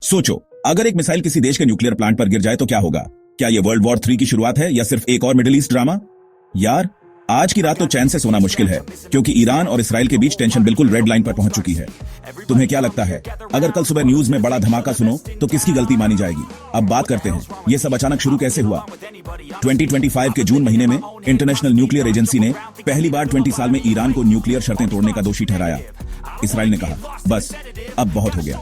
सोचो, अगर एक मिसाइल किसी देश के न्यूक्लियर प्लांट पर गिर जाए तो क्या होगा? क्या ये वर्ल्ड वॉर 3 की शुरुआत है या सिर्फ एक और मिडिल ईस्ट ड्रामा? यार, आज की रात तो चैन से सोना मुश्किल है, क्योंकि ईरान और इसराइल के बीच टेंशन बिल्कुल रेड लाइन पर पहुंच चुकी है। तुम्हें क्या लगता है, अगर कल सुबह न्यूज में बड़ा धमाका सुनो तो किसकी गलती मानी जाएगी? अब बात करते हैं, ये सब अचानक शुरू कैसे हुआ। 2025 के जून महीने में इंटरनेशनल न्यूक्लियर एजेंसी ने पहली बार 20 साल में ईरान को न्यूक्लियर शर्तें तोड़ने का दोषी ठहराया। इसराइल ने कहा, बस अब बहुत हो गया।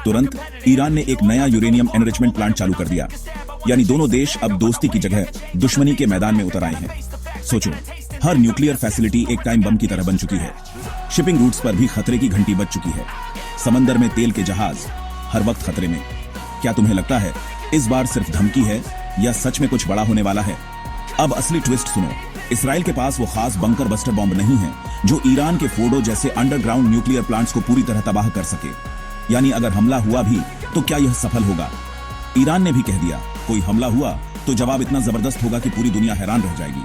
तुरंत ईरान ने एक नया यूरेनियम एनरिचमेंट प्लांट चालू कर दिया। यानी दोनों देश अब दोस्ती की जगह दुश्मनी के मैदान में उतर आए हैं। सोचो, हर न्यूक्लियर फैसिलिटी एक टाइम बम की तरह बन चुकी है। शिपिंग रूट्स पर भी खतरे की घंटी बज चुकी है। समंदर में तेल के जहाज हर वक्त खतरे में। क्या तुम्हें लगता है इस बार सिर्फ धमकी है या सच में कुछ बड़ा होने वाला है? अब असली ट्विस्ट सुनो। इसराइल के पास वो खास बंकर बस्टर बॉम्ब नहीं है जो ईरान के फोर्डो जैसे अंडरग्राउंड न्यूक्लियर प्लांट्स को पूरी तरह तबाह कर सके। यानी अगर हमला हुआ भी तो क्या यह सफल होगा? ईरान ने भी कह दिया, कोई हमला हुआ तो जवाब इतना जबरदस्त होगा कि पूरी दुनिया हैरान रह जाएगी।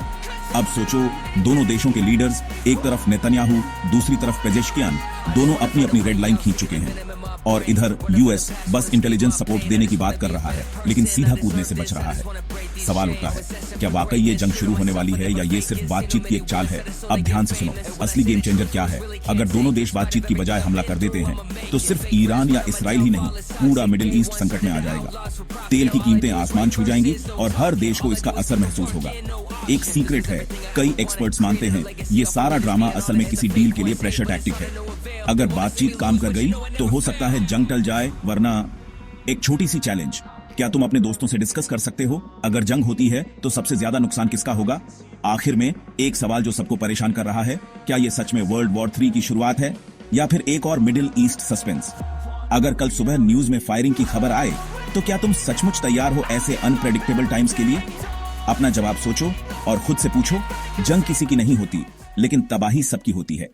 अब सोचो, दोनों देशों के लीडर्स, एक तरफ नेतन्याहू, दूसरी तरफ पेजेश्कियान, दोनों अपनी अपनी रेड लाइन खींच चुके हैं। और इधर यूएस बस इंटेलिजेंस सपोर्ट देने की बात कर रहा है, लेकिन सीधा कूदने से बच रहा है। सवाल उठता है, क्या वाकई ये जंग शुरू होने वाली है या ये सिर्फ बातचीत की एक चाल है? अब ध्यान से सुनो, असली गेम चेंजर क्या है। अगर दोनों देश बातचीत की बजाय हमला कर देते हैं तो सिर्फ ईरान या इसराइल ही नहीं, पूरा मिडिल ईस्ट संकट में आ जाएगा। तेल की कीमतें आसमान छू जाएंगी और हर देश को इसका असर महसूस होगा। एक सीक्रेट है, कई एक्सपर्ट्स मानते हैं ये सारा ड्रामा असल में किसी डील के लिए प्रेशर टैक्टिक है। अगर बातचीत काम कर गई तो हो सकता है जंग टल जाए, वरना एक छोटी सी चैलेंज, क्या तुम अपने दोस्तों से डिस्कस कर सकते हो अगर जंग होती है तो सबसे ज्यादा नुकसान किसका होगा? आखिर में एक सवाल जो सबको परेशान कर रहा है, क्या ये सच में वर्ल्ड वॉर 3 की शुरुआत है या फिर एक और मिडिल ईस्ट सस्पेंस? अगर कल सुबह न्यूज में फायरिंग की खबर आए तो क्या तुम सचमुच तैयार हो ऐसे अनप्रेडिक्टेबल टाइम्स के लिए? अपना जवाब सोचो और खुद से पूछो, जंग किसी की नहीं होती, लेकिन तबाही सबकी होती है।